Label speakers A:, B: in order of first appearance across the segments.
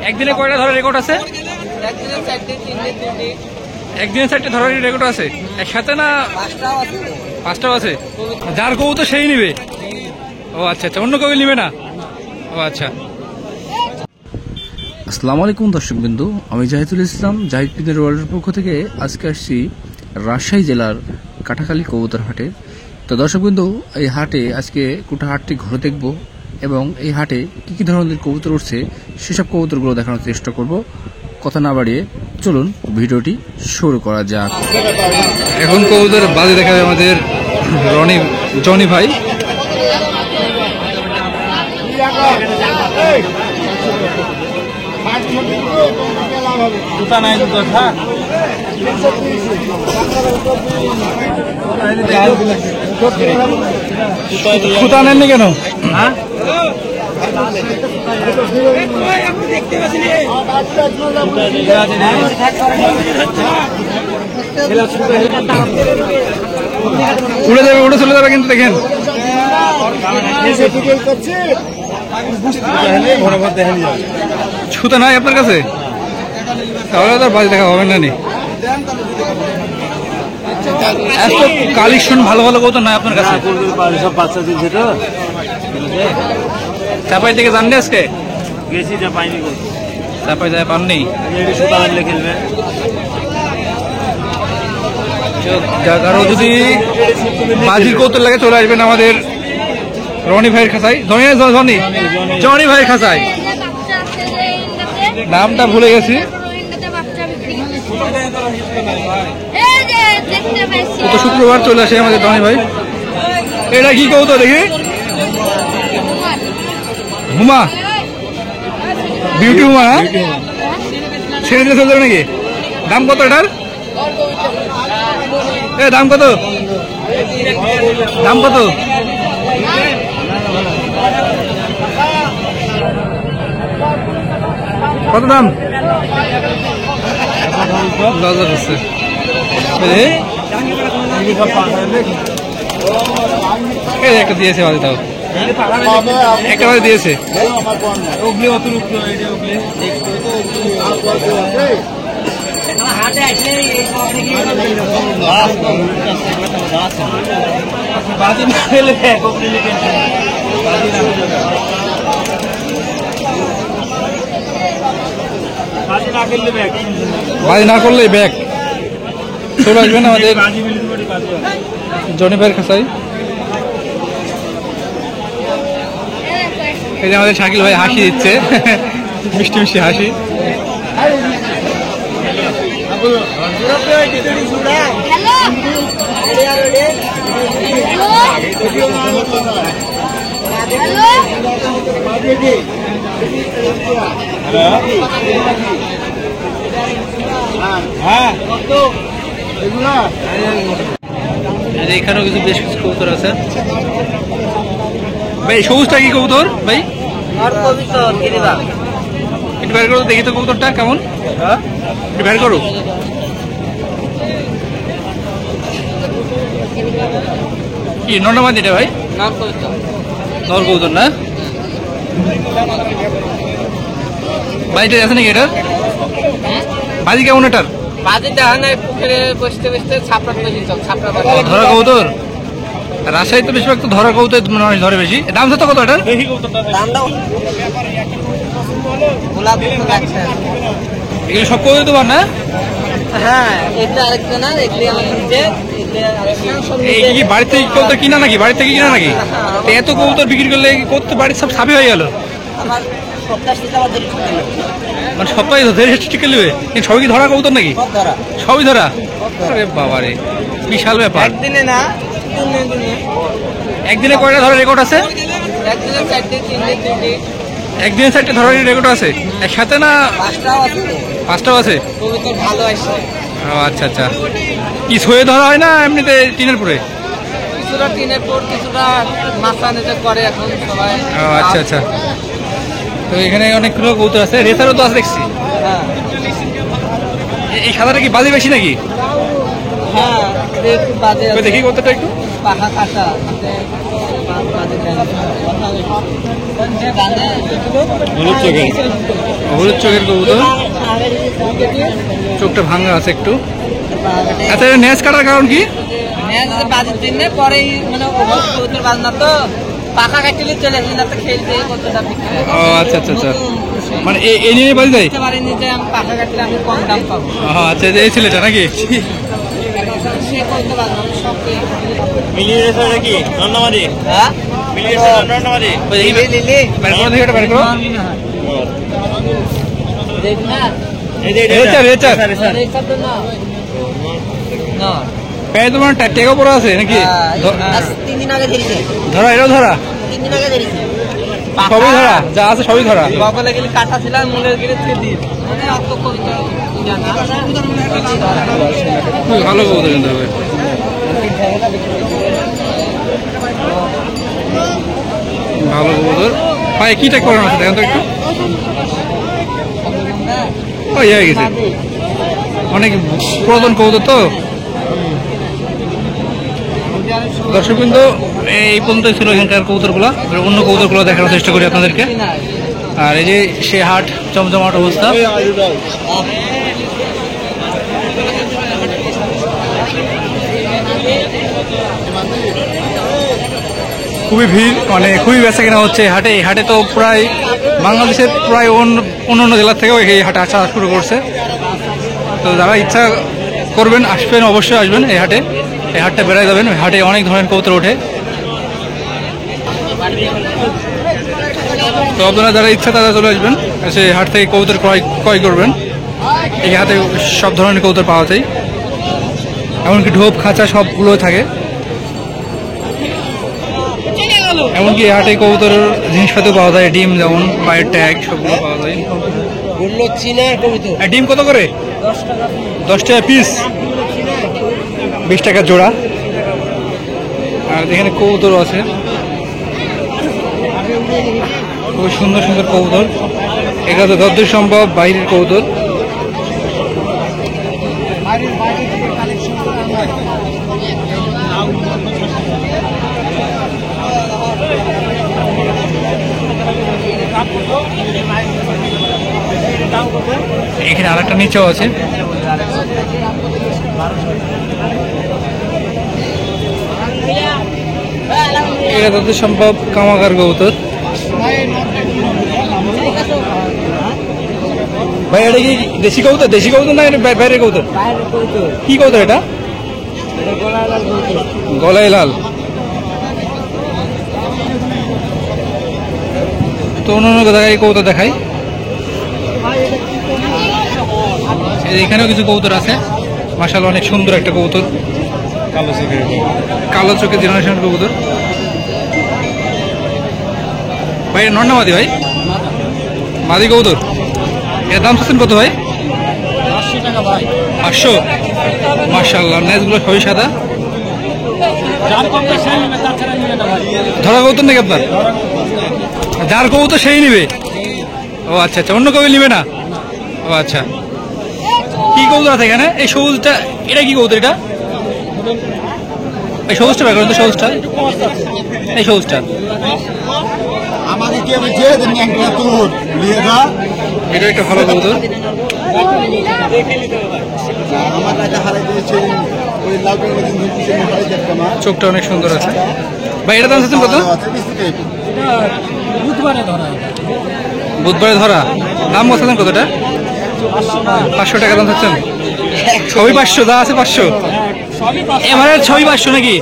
A: একদিনে কয়টা ধরার রেকর্ড আছে? একদিনে 4টে ধরার রেকর্ড আছে একসাথে না? 5টাও আছে। যার কবুতর সেই নিবে? ও আচ্ছা আচ্ছা, অন্য কেউ নিবে না? ও আচ্ছা। আসসালামু আলাইকুম দর্শক বিন্দু, আমি জাহিদুল ইসলাম, জাহিদ পিনের ওয়ার্ল্ডের পক্ষ থেকে আজকে আসছি রাজশাহী জেলার কাটাখালী কবুতর হাটে। তো দর্শক বিন্দু, এই হাটে আজকে গোটা হাটটি ঘুরে দেখব এবং এই হাটে কি কি ধরনের কবুতর উঠছে সেসব কবুতরগুলো দেখানোর চেষ্টা করব। কথা না বাড়িয়ে চলুন ভিডিওটি শুরু করা যাক। এখন কবুতর বাজে দেখাবে আমাদের জনি ভাই। নেননি কেন? উড়ে যাবে, উড়ে চলে যাবে কিন্তু দেখেন। ছুতা নাই আপনার কাছে? তাহলে তো বাজি দেখা হবে না। এত কালেকশন ভালো ভালো কত নাই আপনার কাছে?
B: সব বাচ্চা দিচ্ছে তো।
A: চাপাই থেকে জানলে আজকে
B: গেছি, যা পাইনি।
A: চাপাই যায় পাননি?
B: খেলবে।
A: কারো যদি বাজির কৌতুক লাগে চলে আসবেন আমাদের রনি ভাইয়ের খাঁচায়। জনি ভাইয়ের খাঁচায়। নামটা ভুলে গেছি। গত শুক্রবার চলে আসে আমাদের ধনী ভাই। এটা কি কৌতুক দেখি? হুমা, বিউটি হুমা। ছেড়ে দিলে চলে যাবে নাকি? দাম কত এটার? দাম কত? দাম কত? কত দাম? 10,000 হচ্ছে। একটা দিয়েছে বাজে, তাও একটা বাজে দিয়েছে। বাজি না করলে ব্যাগ চলে আসবেন আমাদের জনি ভাইয়ের খাঁচায়। এই যে আমাদের শাকিল ভাই হাসি দিচ্ছে, মিষ্টি মিষ্টি হাসি। এখানেও কিছু বেশ কিছু কবুতর আছে ভাই। সবুজটা কি কবুতর ভাই? একটু বের করো দেখি তো কবুতরটা কেমন। একটু বের করো। কি নর্নাবাদ এটা ভাই? নর কবুতর না বাড়িতে আছে নাকি এটার? বাজি কেমন এটার? ধরা কবুতর রাজশাহী তো বেশিরভাগ তো ধরা কবুতর মানুষ ধরে বেশি। দাম কত কত এটার? এগুলো সব কবুতর তোমার না? এই বাড়ি থেকে কবুতর কিনা নাকি? বাড়ি থেকে কিনা নাকি? এত কবুতর বিক্রি করলে করতে বাড়ির সব সাবি হয়ে গেল। মানে সপ্তাহে টিকে নেবে? সবই কি ধরা কবুতর নাকি? সবই ধরা? আরে বাবা রে, বিশাল ব্যাপার। একদিনে কয়টা ধরার রেকর্ড আছে? একদিনে 4টে ধরার রেকর্ড আছে একসাথে না? 5টাও আছে। ও আচ্ছা আচ্ছা। কি ছয়ে ধরা হয় না এমনিতে টিনের পরে?
C: কিছুটা টিনের পর, কিছুটা মাথা নিতে করে এখন সবাই।
A: ও আচ্ছা আচ্ছা। তো এখানে অনেকগুলো কবুতর আছে, রেসারও তো আছে দেখছি। এই সাদাটা কি বাজে বেশি নাকি?
C: হ্যাঁ, দেখি কবুতরটা একটু পাখা কাটা।
B: হলুদ চোখের
A: হলুদ চোখের কবুতর, চোখটা ভাঙা আছে একটু। আচ্ছা, নেজ কাটার কারণ কি?
C: বাজির দিনে পরেই মানে কবুতর বাজ না তো পাখা কাটলে চলে আসলে না তো খেলতে কতটা বিক্রি হয়।
A: ও আচ্ছা আচ্ছা আচ্ছা, মানে এই নিয়ে বাজি দেয়।
C: বুঝতে পারিনি যে আমি পাখা কাটলে আমি কম দাম পাবো।
A: আচ্ছা, এই ছেলেটা নাকি?
C: সে করতে পারবো সব
B: মিলিয়ে গেছে কি নন্নামারি?
C: হ্যাঁ
B: মিলিয়ে গেছে নন্নামারি?
C: লিলি লিলি
A: বাইরে করো দেখি, এটা বাইরে করো।
C: দেখ না
B: এই যে
A: রেচার, রেচার।
C: এই সব না না
A: প্রায় তোমার টেকা পড়া আছে নাকি?
C: 3 দিন আগে ধরেছে,
A: ধরা, এটাও ধরা,
C: 3 দিন আগে ধরেছে।
A: সবই ধরা, যা আছে সবই ধরা।
C: বগলে গেলে কাটা ছিল মূলের গেলে থেকে দিন মানে অত কবিতা জানা
A: খুব ভালো কবুতর কিন্তু হবে। ভালো কবুতর। পায়ে কি ট্যাগ করানো আছে দেখেন তো একটু। ও হয়ে গেছে, অনেক পুরাতন কবুতর তো। দর্শক বিন্দু, এই পর্যন্ত ছিল এখানকার কবুতরগুলো। অন্য কবুতরগুলো দেখানোর চেষ্টা করি আপনাদেরকে। আর এই যে সে হাট জমজমাট অবস্থা। খুবই ভিড়, মানে খুবই বেচা কেনা হচ্ছে এই হাটে। এই হাটে তো প্রায় বাংলাদেশের প্রায় অন্য জেলার থেকেও এই হাটে আসা শুরু করছে। তো যারা ইচ্ছা করবেন আসবেন, অবশ্যই আসবেন এই হাটে। এই হাটটা বেড়ায় যাবেন, ওই হাটে অনেক ধরনের কবুতর ওঠে। তো আপনারা যারা ইচ্ছা তারা চলে আসবেন, এসে হাট থেকে কবুতর ক্রয় করবেন। এই হাটে সব ধরনের কবুতর পাওয়া যায়, এমনকি ঢোপ খাঁচা সবগুলো থাকে। এমনকি এই হাটে কবুতরের জিনিসপত্র পাওয়া যায়, ডিম যেমন পায়ের ট্যাগ সবগুলো পাওয়া যায়। আর ডিম কত করে? 10 টাকা পিস, 20 টাকা জোড়া। আর এখানে কবুতর আছে, খুব সুন্দর সুন্দর কবুতর। এখানে যতদূর সম্ভব বাইরের কবুতর। এখানে আরেকটা নিচেও আছে। এটা যত সম্ভব কামাকার কবুতর। ভাই এটা কি দেশি কবুতর? দেশি কবুতর না এটা বাইরের কবুতর? কি কবুতর এটা? গলায় লাল। তো অন্য জায়গায় এই কবুতর দেখাই। এখানেও কিছু কবুতর আছে, মাশাআল্লাহ অনেক সুন্দর একটা কবুতর, কালো চোখের জেনারেশন কবুতর। ভাই নর না মাদি? ভাই মাদি কবুতর। এর দাম চাচ্ছেন কত ভাই? 500। মাশাআল্লাহ, নেজগুলো সবই সাদা। ধরা কবুতর নাকি আপনার? যার কবুতর সেই নিবে? ও আচ্ছা আচ্ছা, অন্য কেউ নিবে না? ও আচ্ছা। কি কবুতর আছে এখানে? এই সবুজটা, এটা কি কবুতর? এটা এই সবুজটা বের করেন তো, সবুজটা, এই সবুজটা। এটা একটা ভালো কবুতর। চোখটা অনেক সুন্দর আছে। ভাই এটা দাম চাচ্ছেন কত? বুধবারে ধরা। দাম বলছেন কতটা? 500 টাকা দাম চাচ্ছেন? সবই 500? যা আছে 500? এবারে সবই 500 নাকি?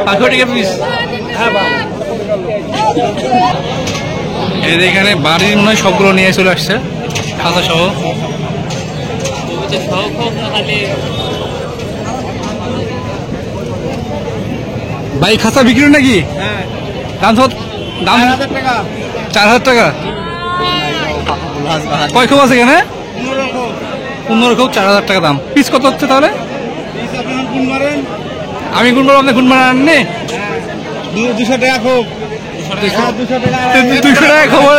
A: 500 টাকা পিস। এখানে বাড়ির মনে হয় সবগুলো নিয়ে চলে আসছে, খাতা সহ। ভাই খাতা বিক্রি নাকি? দাম 4000 টাকা। কয় খুব আছে এখানে? 15 খুব, 4000 টাকা দাম। পিস কত হচ্ছে তাহলে? আমি গুণ করবো, আপনি গুণ মারা আননি?
B: 200 টাকা খুব।
A: 200 টাকা খবর,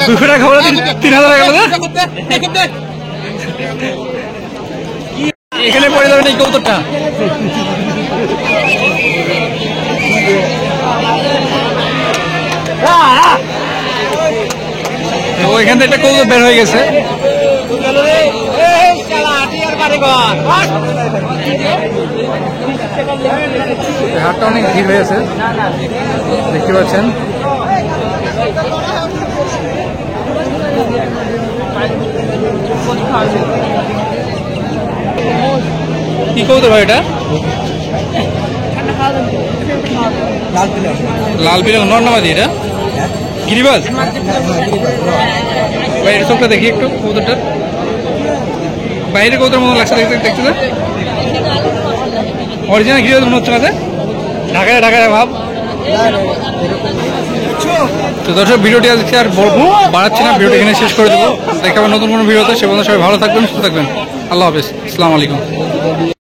A: 200 টাকা খবর 3000 টাকা গেল। এখানে পড়ে যাবেন এই কৌতুকটা। তো এখান থেকে একটা কবুতর বের হয়ে গেছে। হাটটা অনেক ভিড় হয়েছে দেখতে পাচ্ছেন। কি কবুতর ভাই এটা? লাল বিল নর্নামাদি, এটা গিরিবাজ ভাই। এর চোখটা দেখি একটু কবুতরটার, বাইরে কবুতর মতো লাগছে দেখতে দেখতে না? অরিজিনাল গিরিবাজ মনে হচ্ছে না, ঢাকায় ঢাকায় ভাব। তো দর্শক, ভিডিওটি আজকে আর বাড়াচ্ছি না, ভিডিওটি এখানে শেষ করে দেবো। দেখাবো নতুন কোনো ভিডিওতে। সে পর্যন্ত সবাই ভালো থাকবেন, সুস্থ থাকবেন। আল্লাহ হাফেজ, আসসালামু আলাইকুম।